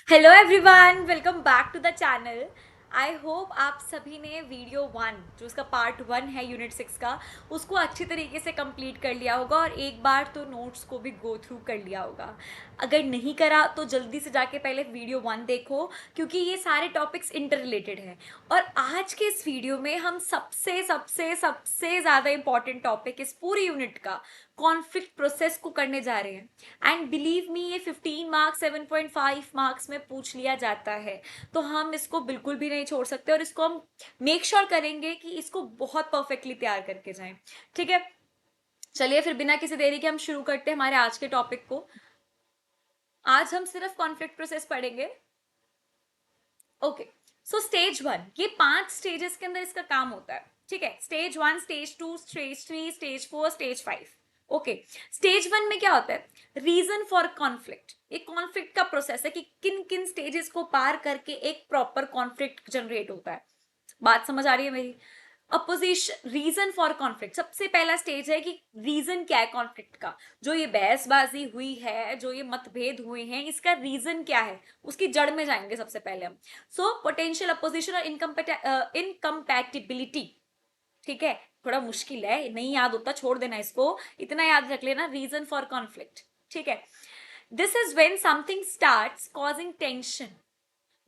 Hello everyone, welcome back to the channel. I hope आप सभी ने वीडियो 1 जो उसका पार्ट 1 है यूनिट 6 का उसको अच्छी तरीके से कंप्लीट कर लिया होगा और एक बार तो नोट्स को भी गो थ्रू कर लिया होगा। अगर नहीं करा तो जल्दी से जाके पहले वीडियो 1 देखो, क्योंकि ये सारे टॉपिक्स इंटर रिलेटेड हैं। और आज के इस वीडियो में हम सबसे सबसे सबसे ज़्यादा इंपॉर्टेंट टॉपिक इस पूरी यूनिट का कॉन्फ्लिक्ट प्रोसेस को करने जा रहे हैं। एंड बिलीव मी, ये 15 मार्क्स 7.5 मार्क्स में पूछ लिया जाता है, तो हम इसको बिल्कुल भी नहीं छोड़ सकते और इसको हम मेक श्योर करेंगे कि इसको बहुत परफेक्टली तैयार करके जाएं। ठीक है, चलिए फिर बिना किसी देरी के हम शुरू करते हैं हमारे आज के टॉपिक को। आज हम सिर्फ कॉन्फ्लिक्ट प्रोसेस पढ़ेंगे। ओके, सो स्टेज 1, ये 5 स्टेजेस के अंदर इसका काम होता है। ठीक है, stage 1, stage 2, stage 3, stage 4, stage 5। Okay, stage 1 में क्या होता है? Reason for conflict. एक कॉन्फ्लिक्ट का प्रोसेस है कि किन किन स्टेजेस को पार करके एक प्रॉपर कॉन्फ्लिक्ट जनरेट होता है। बात समझ आ रही है मेरी? अपोजिशन, रीजन फॉर कॉन्फ्लिक्ट, सबसे पहला स्टेज है कि रीजन क्या है कॉन्फ्लिक्ट का। जो ये बहसबाजी हुई है, जो ये मतभेद हुए हैं, इसका रीजन क्या है, उसकी जड़ में जाएंगे सबसे पहले हम। सो पोटेंशियल अपोजिशन और इनकम्पैटिबिलिटी। ठीक है, थोड़ा मुश्किल है, नहीं याद होता छोड़ देना इसको, इतना याद रख लेना, रीजन फॉर कॉन्फ्लिक्ट। ठीक है, this is when something starts causing tension.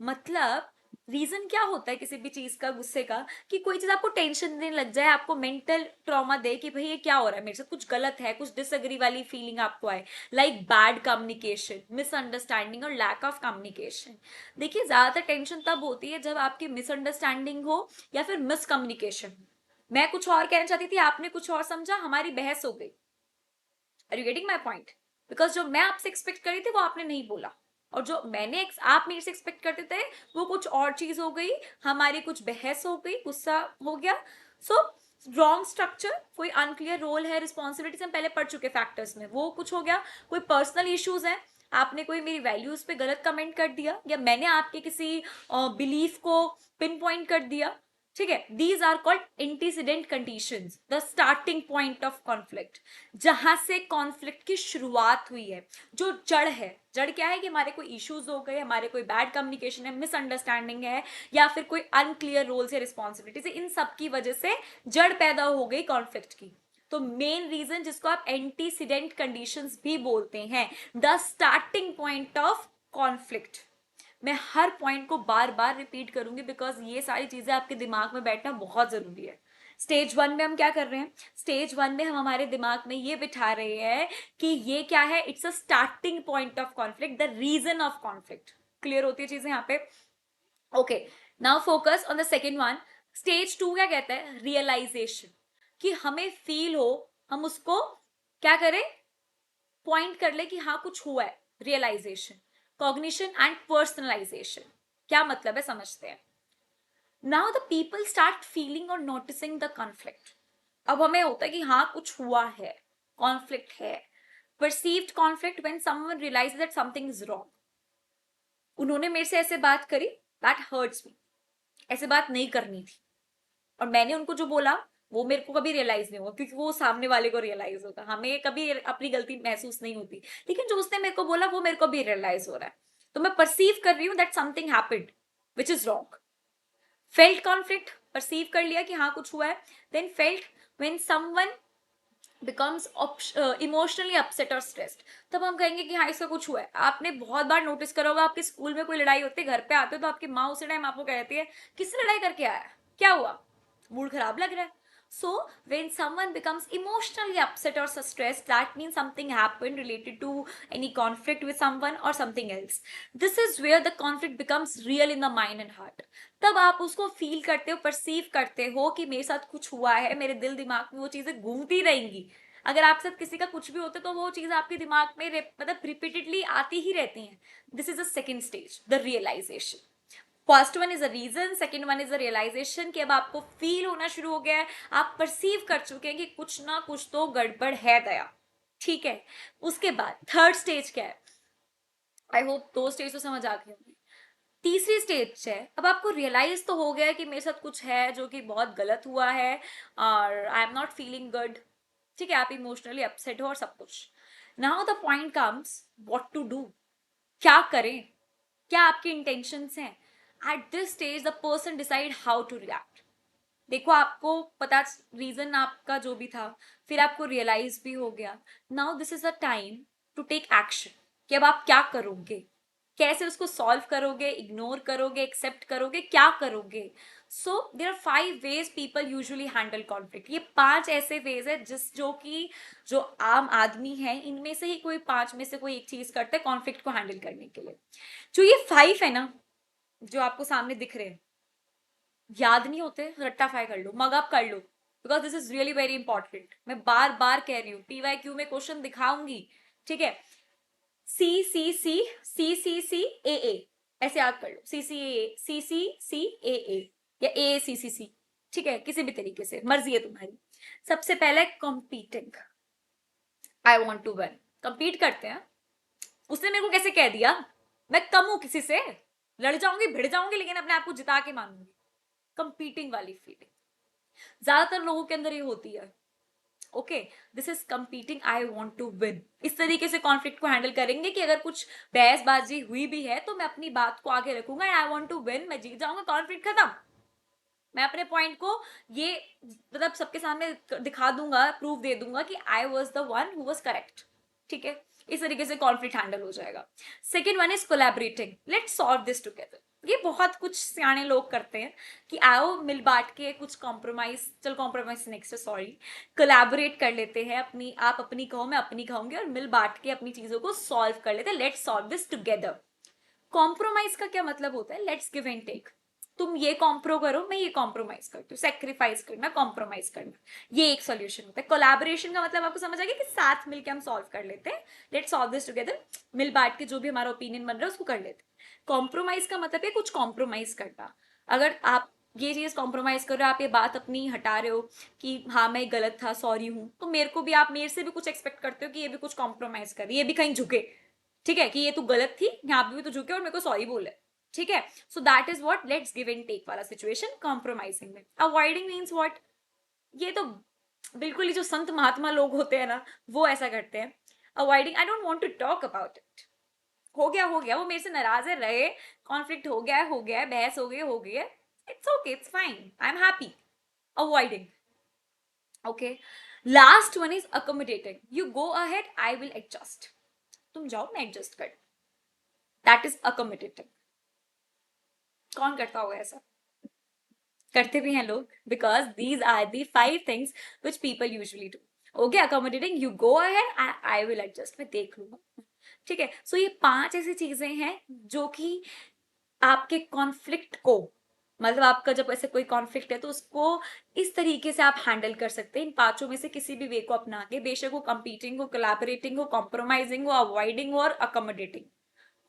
मतलब रीजन क्या होता है किसी भी चीज का, गुस्से का, कि कोई चीज आपको टेंशन देने लग जाए, आपको मेंटल ट्रॉमा दे कि भाई ये क्या हो रहा है मेरे साथ, कुछ गलत है, कुछ डिसएग्री वाली फीलिंग आपको आए, लाइक बैड कम्युनिकेशन, मिसअंडरस्टैंडिंग और लैक ऑफ कम्युनिकेशन। देखिए, ज्यादातर टेंशन तब होती है जब आपकी मिसअंडरस्टैंडिंग हो या फिर मिसकम्युनिकेशन। मैं कुछ और कहना चाहती थी, आपने कुछ और समझा, हमारी बहस हो गई। Are you getting my point? Because जो मैं आपसे एक्सपेक्ट करी थी वो आपने नहीं बोला, और जो आप मेरे से एक्सपेक्ट करते थे वो कुछ और चीज हो गई, हमारी कुछ बहस हो गई, गुस्सा हो गया। सो रॉन्ग स्ट्रक्चर, कोई अनक्लियर रोल है, रिस्पॉन्सिबिलिटीज हम पहले पढ़ चुके फैक्टर्स में, वो कुछ हो गया। कोई पर्सनल इश्यूज हैं, आपने कोई मेरी वैल्यूज पे गलत कमेंट कर दिया, या मैंने आपके किसी बिलीफ को पिन पॉइंट कर दिया। ठीक है, these are called antecedent conditions, the starting point of conflict, जहां से कॉन्फ्लिक्ट की शुरुआत हुई है। जो जड़ है, जड़ क्या है कि हमारे कोई इश्यूज हो गए, हमारे कोई बैड कम्युनिकेशन है, मिसअंडरस्टैंडिंग है, या फिर कोई अनक्लियर रोल्स या रिस्पॉन्सिबिलिटीज है, इन सब की वजह से जड़ पैदा हो गई कॉन्फ्लिक्ट की। तो मेन रीजन, जिसको आप एंटीसीडेंट कंडीशंस भी बोलते हैं, the starting point of conflict. मैं हर पॉइंट को बार बार रिपीट करूंगी, बिकॉज ये सारी चीजें आपके दिमाग में बैठना बहुत जरूरी है। स्टेज 1 में हम क्या कर रहे हैं? स्टेज 1 में हम हमारे दिमाग में ये बिठा रहे हैं कि ये क्या है, it's a starting point of conflict, the reason of conflict. Clear होती है चीजें यहाँ पे? Okay, now focus on the second one. Stage 2 क्या कहता है? रियलाइजेशन, कि हमें फील हो, हम उसको क्या करें, पॉइंट कर ले कि हाँ कुछ हुआ है। Realisation, cognition and personalisation. क्या मतलब है समझते हैं। Now the people start feeling और नोटिसिंग द कॉन्फ्लिक्ट। अब हमें होता है कि हाँ कुछ हुआ है, कॉन्फ्लिक्ट है। Perceived conflict when someone realise that something is wrong. उन्होंने मेरे से ऐसे बात करी, दैट हर्ट्स मी, ऐसे बात नहीं करनी थी, और मैंने उनको जो बोला वो मेरे को कभी रियलाइज नहीं हुआ, क्योंकि वो सामने वाले को रियलाइज होगा, हमें कभी अपनी गलती महसूस नहीं होती। लेकिन जो उसने मेरे को बोला वो मेरे को भी रियलाइज हो रहा है, तो मैं परसीव कर रही हूँ that something happened which is wrong. Felt conflict, perceive कर लिया कि हाँ कुछ हुआ है। Then felt when someone becomes emotionally upset और स्ट्रेस्ड, तब हम कहेंगे कि हाँ इसका कुछ हुआ है। आपने बहुत बार नोटिस करा होगा, आपके स्कूल में कोई लड़ाई होती है, घर पे आते हो तो आपकी माँ उसी टाइम आपको कहती है किससे लड़ाई करके आया, क्या हुआ, मूड खराब लग रहा है। So when someone becomes emotionally upset or stressed, that means something happened related to any conflict with someone or something else. This is where the conflict becomes real in the mind and heart. तब आप उसको feel करते हो, perceive करते हो कि मेरे साथ कुछ हुआ है, मेरे दिल दिमाग में वो चीजें घूमती रहेंगी। अगर आपके साथ किसी का कुछ भी होता है तो वो चीज आपके दिमाग में मतलब रिपीटेडली आती ही रहती हैं। This is a second stage, the realisation. First one is a reason, second one is a realisation, कि अब आपको फील होना शुरू हो गया है, आप परसीव कर चुके हैं कि कुछ ना कुछ तो गड़बड़ है दया। ठीक है, उसके बाद थर्ड स्टेज क्या है? आई होप दो स्टेज तो समझ आ गई होंगी। तीसरी स्टेज है, अब आपको रियलाइज तो हो गया है कि मेरे साथ कुछ है जो कि बहुत गलत हुआ है, और I am not feeling good. ठीक है, आप इमोशनली अपसेट हो और सब कुछ। Now the point comes, what to do, क्या करें। क्या आपकी इंटेंशंस हैं? At this stage the person decide how to react. देखो आपको पता, रीजन आपका जो भी था, फिर आपको रियलाइज भी हो गया। Now this is a time to take action कि अब आप क्या करोगे, कैसे उसको सॉल्व करोगे, इग्नोर करोगे, एक्सेप्ट करोगे, क्या करोगे। So there are 5 ways people usually handle conflict. ये 5 ऐसे वेज है जो कि जो आम आदमी है इनमें से ही कोई 5 में से कोई एक चीज करते हैं कॉन्फ्लिक्ट को हैंडल करने के लिए। जो ये 5 है ना, जो आपको सामने दिख रहे हैं, याद नहीं होते, रट्टाफाई कर लो, मग अप कर लो, because this is really very important. मैं बार बार कह रही हूँ, PYQ में क्वेश्चन दिखाऊंगी, ठीक है। सी सी सी सी सी सी ए ए, ऐसे याद कर लो, सी सी ए सी सी सी ए या ए सी सी सी, ठीक है, किसी भी तरीके से मर्जी है तुम्हारी। सबसे पहले competing, I want to win. Compete करते हैं, उसने मेरे को कैसे कह दिया, मैं कम हूं किसी से, लड़ जाऊंगी भिड़ जाऊंगी लेकिन अपने आप को जिता के मानूंगी। कंपीटिंग वाली फीलिंग ज्यादातर लोगों के अंदर ये होती है। Okay, this is competing, I want to win. इस तरीके से कॉन्फ्लिक्ट को हैंडल करेंगे कि अगर कुछ बहसबाजी हुई भी है तो मैं अपनी बात को आगे रखूंगा, आई वॉन्ट टू विन, मैं जीत जाऊंगा, कॉन्फ्लिक्ट खत्म। मैं अपने पॉइंट को ये मतलब सबके सामने दिखा दूंगा, प्रूफ दे दूंगा कि I was the one who was correct, ठीक है। इस तरीके से कॉन्फ्लिक्ट हैंडल हो जाएगा। Second one is collaborating, let's solve this together. ये बहुत कुछ सियाने लोग करते हैं कि आओ मिल बांट के कुछ कॉम्प्रोमाइज, चल कॉम्प्रोमाइज नेक्स्ट, सॉरी, कोलैबोरेट कर लेते हैं, अपनी आप अपनी कहो मैं अपनी कहूंगी और मिल बांट के अपनी चीजों को सॉल्व कर लेते हैं। Let's solve this together. Compromise का क्या मतलब होता है, लेट्स गिव एंड टेक। तुम ये कॉम्प्रो करो, मैं ये कॉम्प्रोमाइज करती हूँ, सेक्रीफाइस करना, कॉम्प्रोमाइज करना, ये एक सॉल्यूशन होता है। कोलैबोरेशन का मतलब आपको समझ आ गया कि साथ मिलकर हम सॉल्व कर लेते हैं, लेट्स सॉल्व दिस टुगेदर, मिल बांट के जो भी हमारा ओपिनियन बन रहा है उसको कर लेते हैं। कॉम्प्रोमाइज का मतलब है कुछ कॉम्प्रोमाइज करना। अगर आप ये चीज कॉम्प्रोमाइज कर रहे हो, आप ये बात अपनी हटा रहे हो कि हाँ मैं गलत था, सॉरी हूँ, तो मेरे को भी, आप मेरे से भी कुछ एक्सपेक्ट करते हो कि ये भी कुछ कॉम्प्रोमाइज करे, ये भी कहीं झुके, ठीक है, कि ये तू गलत थी, यहाँ पे भी तो झुके और मेरे को सॉरी बोले, ठीक है। So that is what let's give and take वाला सिचुएशन कॉम्प्रोमाइजिंग में। अवॉइडिंग मीन्स व्हाट, ये तो बिल्कुल ही जो संत महात्मा लोग होते हैं ना वो ऐसा करते हैं। Avoiding, I don't want to talk about it, हो गया, वो मेरे से नाराज है, रहे, कॉन्फ्लिक्ट हो गया है, बहस हो गई है, it's okay, it's fine, I am happy. Avoiding, okay. Last one is accommodating, you go ahead, I will adjust, तुम जाओ मैं एडजस्ट कर, दैट इज अकोमोडेटिंग। कौन करता होगा ऐसा, करते भी हैं लोग, because these are the 5 things which people usually do. Okay, accommodating, you go ahead, I will adjust, मैं देख लूंगा, ठीक है। सो ये 5 ऐसी चीजें हैं जो कि आपके कॉन्फ्लिक्ट को, मतलब आपका जब ऐसे कोई कॉन्फ्लिक्ट है तो उसको इस तरीके से आप हैंडल कर सकते हैं, इन 5 में से किसी भी वे को अपना के, बेशक वो कंपीटिंग हो, कोलैबोरेटिंग हो, कॉम्प्रोमाइजिंग हो, अवॉइडिंग हो और अकोमोडेटिंग।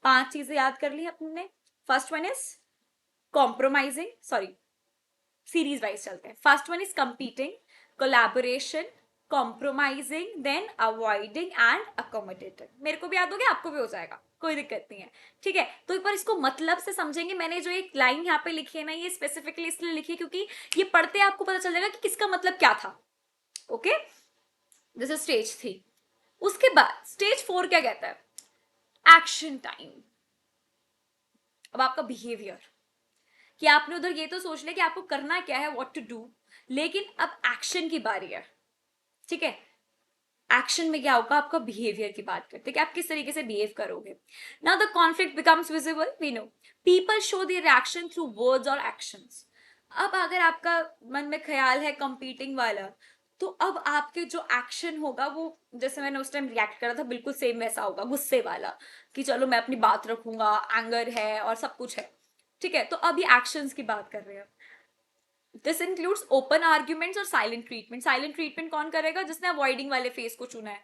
5 चीजें याद कर ली अपने। First one is compromising, sorry series wise चलते हैं। First one is competing, collaboration, compromising, then avoiding and accommodating. मेरे को भी याद हो गया, आपको भी हो जाएगा, कोई दिक्कत नहीं है, ठीक है। तो एक बार इसको मतलब से समझेंगे। मैंने जो एक लाइन यहाँ पे लिखी है ना, ये स्पेसिफिकली इसलिए लिखी है क्योंकि ये पढ़ते आपको पता चल जाएगा कि किसका मतलब क्या था। Okay, this is stage 3। उसके बाद स्टेज 4 क्या कहता है, एक्शन टाइम। अब आपका बिहेवियर, कि आपने उधर ये तो सोच लिया कि आपको करना क्या है, व्हाट टू डू, लेकिन अब एक्शन की बारी है, ठीक है। एक्शन में क्या होगा, आपका बिहेवियर की बात करते हैं कि आप किस तरीके से बिहेव करोगे। Now the conflict becomes visible, we know people show their reaction through words और एक्शंस। अब अगर आपका मन में ख्याल है कंपीटिंग वाला, तो अब आपके जो एक्शन होगा वो, जैसे मैंने उस टाइम रिएक्ट करा था, बिल्कुल सेम वैसा होगा, गुस्से वाला, कि चलो मैं अपनी बात रखूंगा, एंगर है और सब कुछ है, ठीक है। तो अब ये एक्शंस की बात कर रहे हैं। दिस इंक्लूड्स ओपन आर्ग्यूमेंट्स और साइलेंट ट्रीटमेंट। साइलेंट ट्रीटमेंट कौन करेगा, जिसने अवॉइडिंग वाले फेस को चुना है,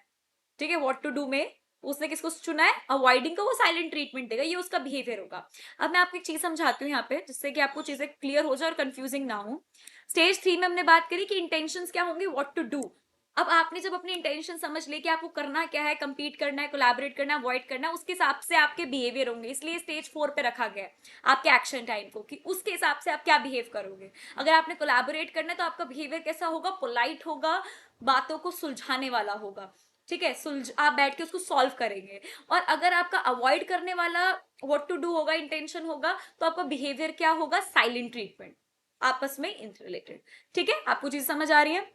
ठीक है। व्हाट टू डू में उसने किसको चुना है, अवॉइडिंग को, वो साइलेंट ट्रीटमेंट देगा, ये उसका बिहेवियर होगा। अब मैं आपको एक चीज समझाती हूँ यहाँ पे, जिससे कि आपको चीजें क्लियर हो जाए और कंफ्यूजिंग ना हो। स्टेज 3 में हमने बात करी कि इंटेंशंस क्या होंगे, व्हाट टू डू। अब आपने जब अपनी इंटेंशन समझ ली कि आपको करना क्या है, कंपीट करना है, कोलैबोरेट करना है, अवॉइड करना है, उसके हिसाब से आपके बिहेवियर होंगे, इसलिए स्टेज 4 पे रखा गया है आपके एक्शन टाइम को, कि उसके हिसाब से आप क्या बिहेव करोगे। अगर आपने कोलैबोरेट करना है तो आपका बिहेवियर कैसा होगा, पोलाइट होगा, बातों को सुलझाने वाला होगा। ठीक है, सुलझ आप बैठ के उसको सॉल्व करेंगे। और अगर आपका अवॉइड करने वाला व्हाट टू डू होगा, इंटेंशन होगा, तो आपका बिहेवियर क्या होगा, साइलेंट ट्रीटमेंट, आपस में इंटररिलेटेड। ठीक है, आपको चीज समझ आ रही है?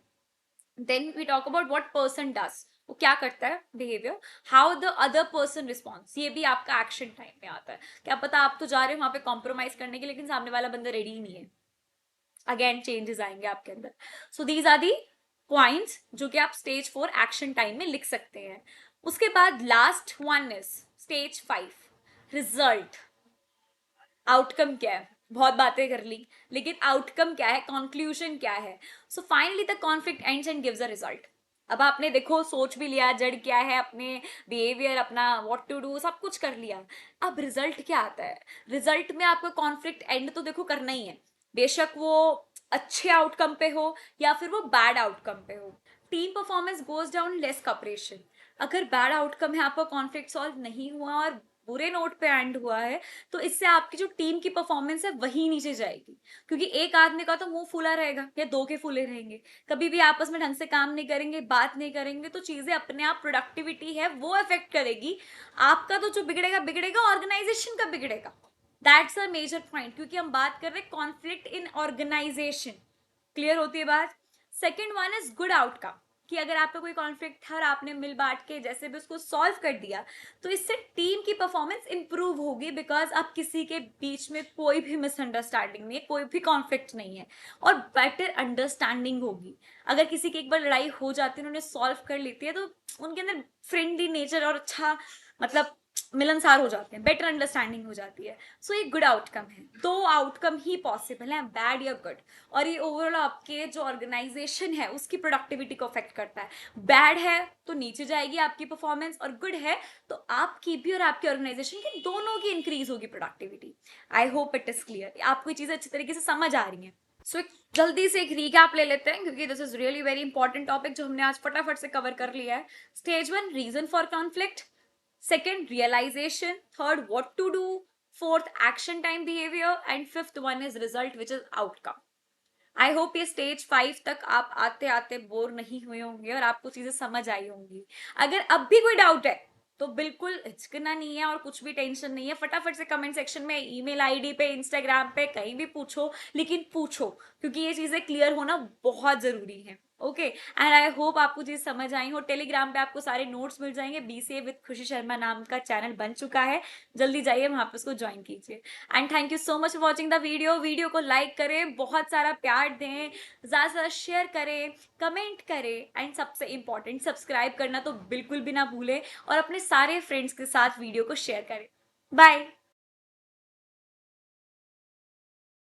Then we talk about what person does, वो क्या करता है, behaviour. How the other person response, ये भी आपका एक्शन टाइम में आता है। क्या पता आप तो जा रहे हो वहां पे कॉम्प्रोमाइज करने के, लेकिन सामने वाला बंदा रेडी ही नहीं है, अगेन चेंजेस आएंगे आपके अंदर। So these are the points जो कि आप स्टेज 4 एक्शन टाइम में लिख सकते हैं। उसके बाद last one is stage 5, result. Outcome क्या है, बहुत बातें कर ली, लेकिन आउटकम क्या है, कंक्लूजन क्या है। So finally the conflict ends and gives a result. अब आपने देखो सोच भी लिया जड़ क्या है, अपने बिहेवियर, अपना व्हाट टू डू, सब कुछ कर लिया। अब रिजल्ट क्या आता है, रिजल्ट में आपको कॉन्फ्लिक्ट एंड तो देखो करना ही है, बेशक वो अच्छे आउटकम पे हो या फिर वो बैड आउटकम पे हो। Team performance goes down, less cooperation. अगर बैड आउटकम है, आपका कॉन्फ्लिक्ट सॉल्व नहीं हुआ और बुरे नोट पे एंड हुआ है, तो इससे आपकी जो टीम की परफॉर्मेंस है वही नीचे जाएगी, क्योंकि एक आदमी का तो मुंह फूला रहेगा या दो के फूले रहेंगे, कभी भी आपस में ढंग से काम नहीं करेंगे, बात नहीं करेंगे, तो चीजें अपने आप, प्रोडक्टिविटी है वो अफेक्ट करेगी। आपका तो जो बिगड़ेगा बिगड़ेगा, ऑर्गेनाइजेशन का बिगड़ेगा। दैट्स अ मेजर पॉइंट, क्योंकि हम बात कर रहे हैं कॉन्फ्लिक्ट इन ऑर्गेनाइजेशन। क्लियर होती है बात? Second one is good outcome, कि अगर आपका कोई कॉन्फ्लिक्ट था और आपने मिल बांट के जैसे भी उसको सॉल्व कर दिया, तो इससे टीम की परफॉर्मेंस इंप्रूव होगी, बिकॉज अब किसी के बीच में कोई भी मिसअंडरस्टैंडिंग नहीं है, कोई भी कॉन्फ्लिक्ट नहीं है, और बेटर अंडरस्टैंडिंग होगी। अगर किसी की एक बार लड़ाई हो जाती है, उन्होंने सॉल्व कर लेती है, तो उनके अंदर फ्रेंडली नेचर और अच्छा, मतलब मिलनसार हो जाते हैं, बेटर अंडरस्टैंडिंग हो जाती है। सो ये गुड आउटकम है। दो आउटकम ही पॉसिबल है, बैड या गुड, और ये ओवरऑल आपके जो ऑर्गेनाइजेशन है उसकी प्रोडक्टिविटी को अफेक्ट करता है। बैड है तो नीचे जाएगी आपकी परफॉर्मेंस, और गुड है तो आपकी भी और आपकी ऑर्गेनाइजेशन की दोनों की इंक्रीज होगी productivity. I hope it is clear, आपको ये चीजें अच्छी तरीके से समझ आ रही हैं। सो जल्दी से एक रीकैप ले लेते हैं, क्योंकि this is really very important topic जो हमने आज फटाफट से कवर कर लिया है। Stage 1 reason for conflict, second realization, third what to do, fourth action time behavior, and fifth one is result, which is outcome. I hope ये stage 5 तक आप आते आते बोर नहीं हुए होंगे और आपको चीजें समझ आई होंगी। अगर अब भी कोई डाउट है तो बिल्कुल हिचकना नहीं है और कुछ भी टेंशन नहीं है, फटाफट से कमेंट सेक्शन में, ईमेल आईडी पे, इंस्टाग्राम पे, कहीं भी पूछो, लेकिन पूछो, क्योंकि ये चीजें क्लियर होना बहुत जरूरी है। ओके, एंड आई होप आपको चीज समझ आई हो। टेलीग्राम पे आपको सारे नोट्स मिल जाएंगे, बीसीए विद खुशी शर्मा नाम का चैनल बन चुका है, जल्दी जाइए वहां पे उसको ज्वाइन कीजिए। And thank you so much for watching the video को लाइक करें, बहुत सारा प्यार दें, ज़्यादा से ज़्यादा शेयर करें, कमेंट करें, एंड सबसे इंपॉर्टेंट सब्सक्राइब करना तो बिल्कुल भी ना भूलें, और अपने सारे फ्रेंड्स के साथ वीडियो को शेयर करें। बाय।